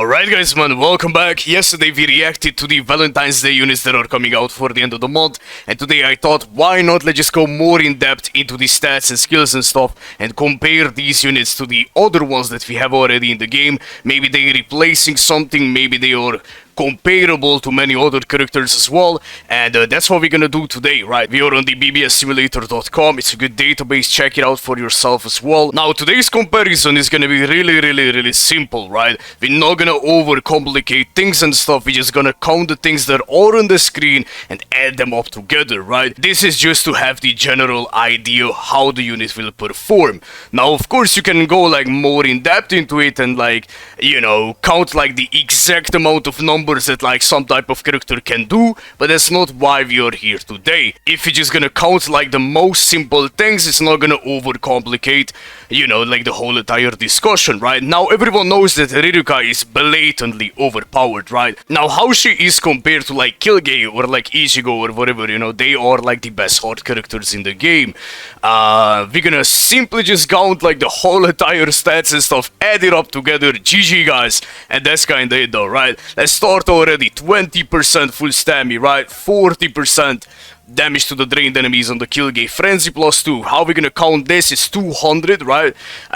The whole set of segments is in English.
Alright guys man, welcome back. Yesterday we reacted to the Valentine's Day units that are coming out for the end of the month, and today I thought why not let's just go more in depth into the stats and skills and stuff and compare these units to the other ones that we have already in the game. Maybe they're replacing something, maybe they are comparable to many other characters as well, and that's what we're gonna do today, right? We are on the bbssimulator.com. It's a good database, check it out for yourself as well. Now today's comparison is gonna be really simple, right? We're not gonna overcomplicate things and stuff. We're just gonna count the things that are on the screen and add them up together, right? This is just to have the general idea how the unit will perform. Now of course you can go like more in depth into it and like, you know, count like the exact amount of numbers that like some type of character can do, but that's not why we are here today. If you're just gonna count like the most simple things, it's not gonna overcomplicate, you know, like the whole entire discussion, right? Now everyone knows that Riruka is blatantly overpowered, right? Now how she is compared to like Killgay or like Ichigo or whatever, you know, they are like the best hard characters in the game. We're gonna simply just count like the whole entire stats and stuff, add it up together, GG guys, and that's kinda it though, right? Let's start already. 20% full stamina, right? 40% damage to the drained enemies on the Killgay. Frenzy plus 2. How we gonna count this is 200, right?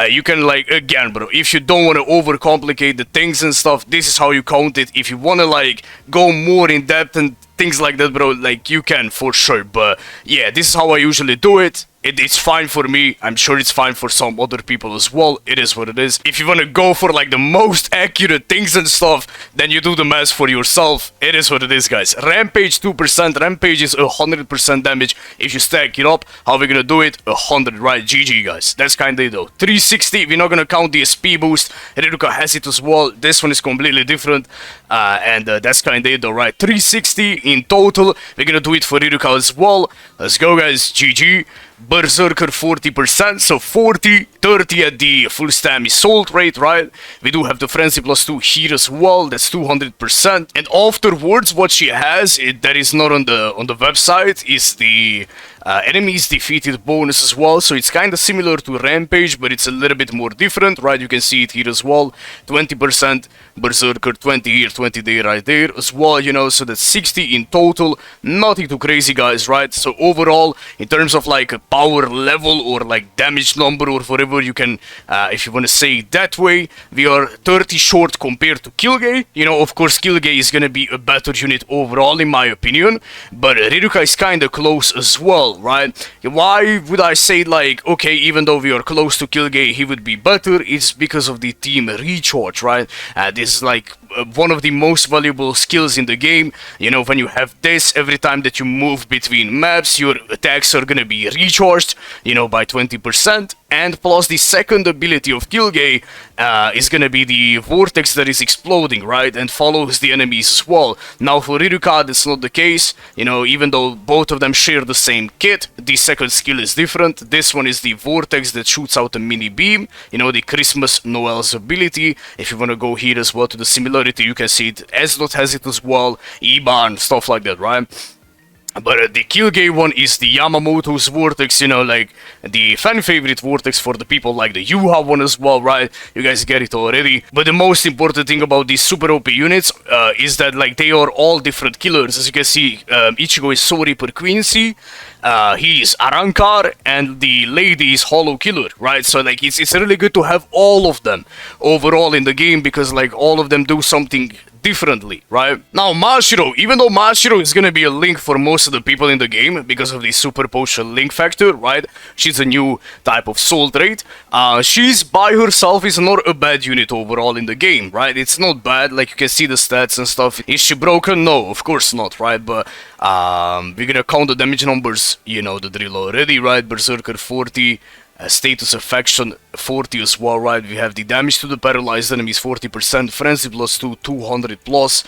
You can like, again bro, if you don't want to overcomplicate the things and stuff, this is how you count it. If you want to like go more in depth and things like that, bro, like you can for sure, but yeah, this is how I usually do it. It's fine for me. I'm sure it's fine for some other people as well. It is what it is. If you want to go for like the most accurate things and stuff, then you do the math for yourself. It is what it is, guys. Rampage 2%. Rampage is 100% damage. If you stack it up, how we gonna do it? 100, right? GG, guys. That's kinda it though. 360, we're not gonna count the SP boost. Riruka has it as well. This one is completely different. And that's kinda it though, right? 360 in total. We're gonna do it for Riruka as well. Let's go, guys. GG. Berserker 40%, so 40, 30 at the full stamina assault rate, right? We do have the frenzy plus 2 here as well, that's 200%. And afterwards, what she has, that is not on the website, is the enemies defeated bonus as well. So it's kind of similar to Rampage, but it's a little bit more different, right? You can see it here as well. 20% Berserker, 20 here, 20 there, right there as well, you know. So that's 60 in total. Nothing too crazy, guys, right? So overall, in terms of like a power level or like damage number or whatever you can, if you want to say it that way, we are 30 short compared to Killgay. You know, of course, Killgay is gonna be a better unit overall, in my opinion, but Riruka is kind of close as well, right? Why would I say like, okay, even though we are close to Killgay, he would be better? It's because of the team recharge, right? This is like one of the most valuable skills in the game. You know, when you have this, every time that you move between maps, your attacks are gonna be recharged, you know, by 20%. And plus the second ability of Killgay is gonna be the vortex that is exploding, right? And follows the enemies as well. Now for Riruka, that's not the case. You know, even though both of them share the same kit, the second skill is different. This one is the vortex that shoots out a mini beam. You know, the Christmas Noel's ability. If you wanna go here as well to the similarity, you can see it. Esdot has it as well. Iba and stuff like that, right? But the Killgay one is the Yamamoto's Vortex, you know, like the fan favorite Vortex for the people like the Yuha one as well, right? You guys get it already. But the most important thing about these super OP units is that like they are all different killers. As you can see, Ichigo is Sori per Quincy, he is Arankar, and the lady is Hollow Killer, right? So like it's really good to have all of them overall in the game because like all of them do something differently, right? Now Mashiro, even though Mashiro is gonna be a link for most of the people in the game because of the super potion link factor, right? She's a new type of soul trait. She's by herself is not a bad unit overall in the game, right? It's not bad, like you can see the stats and stuff. Is she broken? No, of course not, right? But we're gonna count the damage numbers, you know the drill already, right? Berserker 40, status affection 40 as well, right? We have the damage to the paralyzed enemies 40%, frenzy plus 2, 200 plus,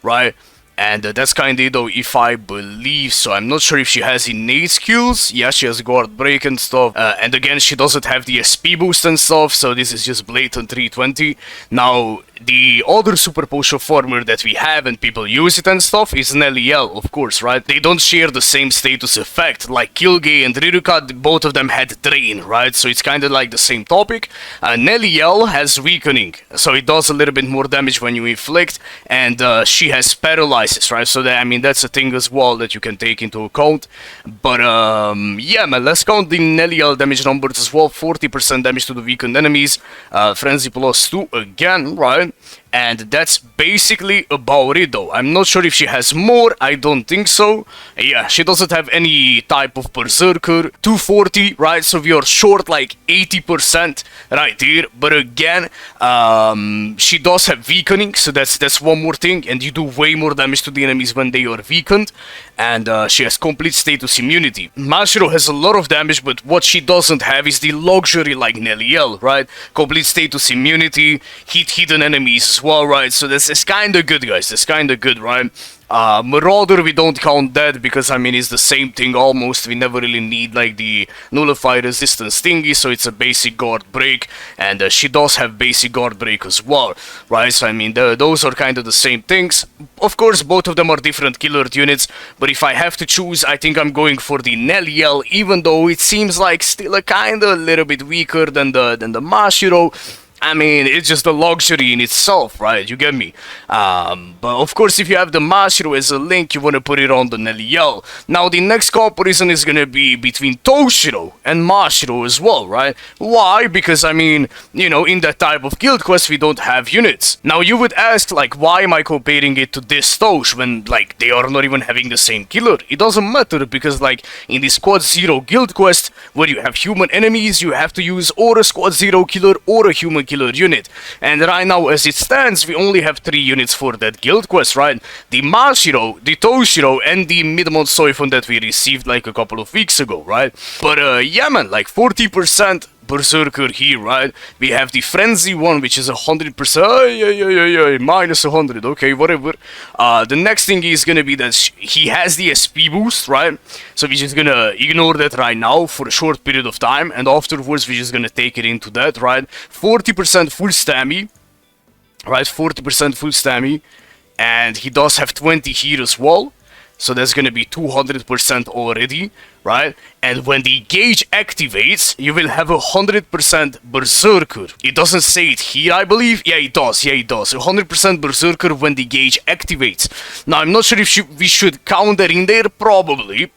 right? And that's kinda though, if I believe so. I'm not sure if she has innate skills. Yeah, she has guard break and stuff. And again, she doesn't have the SP boost and stuff, so this is just blatant 320. Now, the other super potion farmer that we have and people use it and stuff is Nelly L, of course, right? They don't share the same status effect. Like Kilgay and Riruka, both of them had Drain, right? So it's kind of like the same topic. Nelly L has Weakening, so it does a little bit more damage when you inflict, and she has Paralysis, right? So that, I mean, that's a thing as well that you can take into account. But yeah, man, let's count the Nelly L damage numbers as well. 40% damage to the weakened enemies, Frenzy plus 2 again, right? And that's basically about it though. I'm not sure if she has more, I don't think so. Yeah, she doesn't have any type of Berserker. 240, right? So we are short like 80% right here. But again, she does have Weakening, so that's one more thing. And you do way more damage to the enemies when they are weakened. And she has complete status immunity. Mashiro has a lot of damage, but what she doesn't have is the luxury like Nelly L, right? Complete status immunity, hit hidden enemies as well, right? So this is kinda good, guys. That's kinda good, right? Marauder, we don't count that because, I mean, it's the same thing almost. We never really need like the nullify resistance thingy, so it's a basic guard break, and she does have basic guard break as well, right? So I mean, those are kind of the same things. Of course, both of them are different killer units, but if I have to choose, I think I'm going for the Nelly L, even though it seems like still a kind of a little bit weaker than the Mashiro. I mean, it's just a luxury in itself, right? You get me? But of course, if you have the Mashiro as a link, you want to put it on the Nelly L. Now, the next comparison is going to be between Toshiro and Mashiro as well, right? Why? Because, I mean, you know, in that type of guild quest, we don't have units. Now, you would ask, like, why am I comparing it to this Tosh when, like, they are not even having the same killer? It doesn't matter because, like, in the Squad Zero guild quest, where you have human enemies, you have to use or a Squad Zero killer or a human killer unit. And right now, as it stands, we only have 3 units for that guild quest, right? The Mashiro, the Toshiro, and the Midmont Soifon that we received like a couple of weeks ago, right? But yeah, man, like 40% Berserker here, right? We have the Frenzy one, which is 100%, minus 100, okay, whatever. The next thing is gonna be that he has the SP boost, right? So we're just gonna ignore that right now for a short period of time, and afterwards we're just gonna take it into that, right? 40% full stammy, right? 40% full stammy, and he does have 20 here as well. So that's gonna be 200% already, right? And when the gauge activates, you will have 100% Berserker. It doesn't say it here, I believe. Yeah, it does. 100% Berserker when the gauge activates. Now, I'm not sure if we should count that in there. Probably.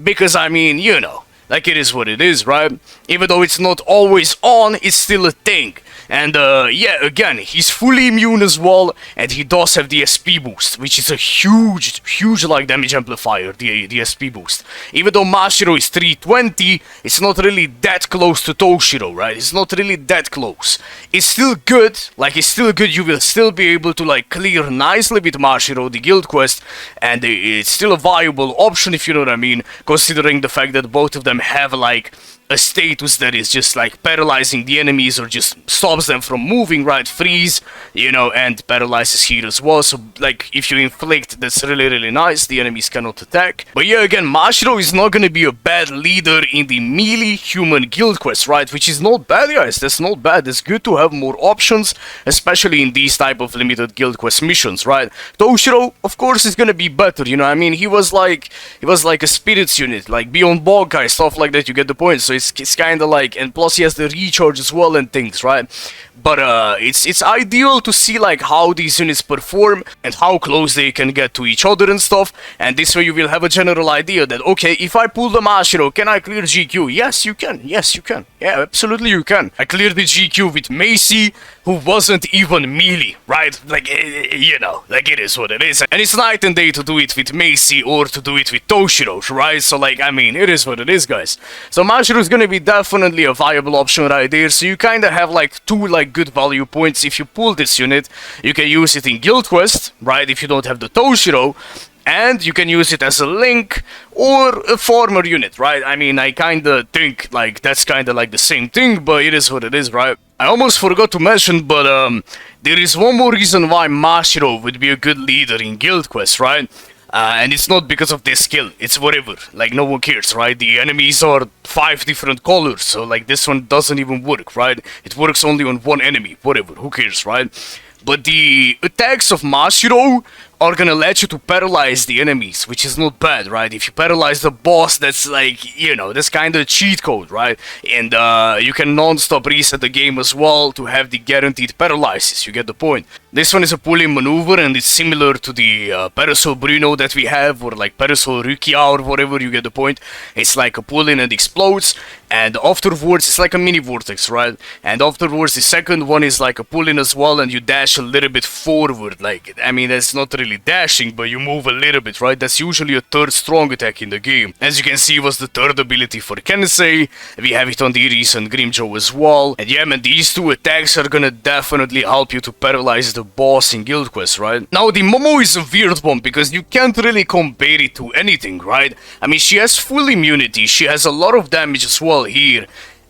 Because, I mean, you know, like it is what it is, right? Even though it's not always on, it's still a thing. And yeah, again, he's fully immune as well, and he does have the SP boost, which is a huge like damage amplifier, the SP boost. Even though Mashiro is 320, it's not really that close to Toshiro, right? It's not really that close. It's still good, like it's still good, you will still be able to like clear nicely with Mashiro, the guild quest, and it's still a viable option, if you know what I mean, considering the fact that both of them have like a status that is just like paralyzing the enemies or just stops them from moving, right? Freeze, you know, and paralyzes here as well. So like if you inflict, that's really nice. The enemies cannot attack. But yeah, again, Mashiro is not gonna be a bad leader in the melee human guild quest, right? Which is not bad, guys. That's not bad. It's good to have more options, especially in these type of limited guild quest missions, right? Toshiro, of course, is gonna be better, you know. I mean, he was like a spirits unit, like Beyond Bog guy, stuff like that. You get the point. So it's kind of like, and plus he has the recharge as well and things, right? But it's ideal to see like how these units perform and how close they can get to each other and stuff, and this way you will have a general idea that, okay, if I pull the Mashiro, can I clear GQ? Yes, you can. Yeah, absolutely you can. I cleared the GQ with Macy, who wasn't even melee, right? Like, you know, like it is what it is. And it's night and day to do it with Macy or to do it with Toshiro, right? So like, I mean, it is what it is, guys. So Mashiro is gonna be definitely a viable option right there. So you kind of have like 2 like good value points. If you pull this unit, you can use it in guild quest, right? If you don't have the Toshiro, and you can use it as a link or a farmer unit, right? I mean, I kinda think like that's kinda like the same thing, but it is what it is, right? I almost forgot to mention, but there is one more reason why Mashiro would be a good leader in Guild Quest, right? And it's not because of their skill, it's whatever, like no one cares, right? The enemies are 5 different colors, so like this one doesn't even work, right? It works only on one enemy, whatever, who cares, right? But the attacks of Mashiro are gonna let you to paralyze the enemies, which is not bad, right? If you paralyze the boss, that's like, you know, that's kind of cheat code, right? And you can non-stop reset the game as well to have the guaranteed paralysis, you get the point. This one is a pull-in maneuver and it's similar to the Parasol Bruno that we have, or like Parasol Rukia or whatever, you get the point. It's like a pull-in and explodes, and afterwards it's like a mini vortex, right? And afterwards the second one is like a pull-in as well, and you dash a little bit forward, like, I mean, that's not really dashing, but you move a little bit, right? That's usually a third strong attack in the game. As you can see, was the third ability for Kensei. We have it on the recent Grimjow as well. And yeah, man, these two attacks are gonna definitely help you to paralyze the boss in Guild Quest, right? Now, the Momo is a weird one because you can't really compare it to anything, right? I mean, she has full immunity, she has a lot of damage as well here.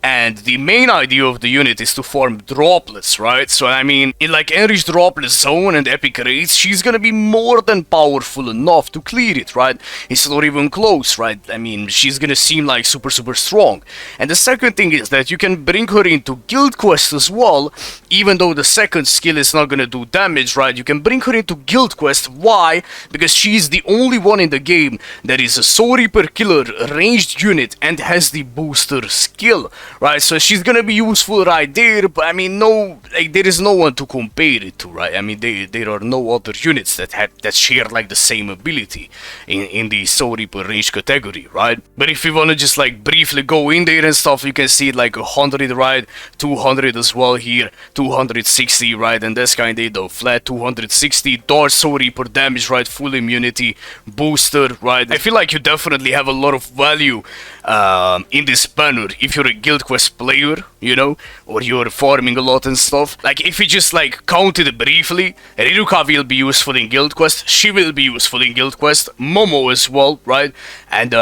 And the main idea of the unit is to form droplets, right? So I mean, in like Enriched Droplet Zone and Epic Raids, she's gonna be more than powerful enough to clear it, right? It's not even close, right? I mean, she's gonna seem like super strong. And the second thing is that you can bring her into Guild Quest as well, even though the second skill is not gonna do damage, right? You can bring her into Guild Quest. Why? Because she's the only one in the game that is a Soul Reaper killer ranged unit and has the booster skill. Right, so she's gonna be useful right there, but I mean, no, like, there is no one to compare it to, right? I mean, there are no other units that share like the same ability in the Soul Reaper range category, right? But if you wanna just like briefly go in there and stuff, you can see like 100, right? 200 as well here, 260, right? And that's kinda the flat 260 dodge Soul Reaper damage, right? Full immunity, booster, right? I feel like you definitely have a lot of value in this banner if you're a Guild Quest player, you know, or you're farming a lot and stuff. Like, if you just like counted briefly, Riruka will be useful in Guild Quest, she will be useful in Guild Quest, Momo as well, right? And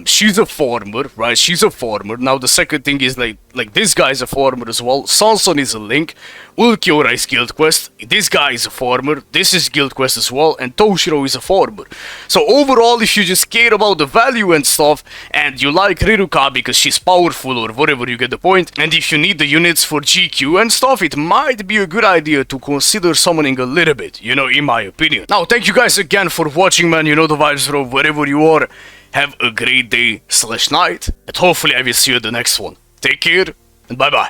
she's a farmer, right? She's a farmer. Now the second thing is like this guy's a farmer as well. Sanson is a Link. Ulquiorra is Guild Quest. This guy is a farmer. This is Guild Quest as well. And Toshiro is a farmer. So overall, if you just care about the value and stuff, and you like Riruka because she's powerful or whatever, you get the point. And if you need the units for GQ and stuff, it might be a good idea to consider summoning a little bit, you know, in my opinion. Now, thank you guys again for watching, man. You know the vibes, bro. Wherever you are, have a great day / night. And hopefully I will see you at the next one. Take care and bye bye.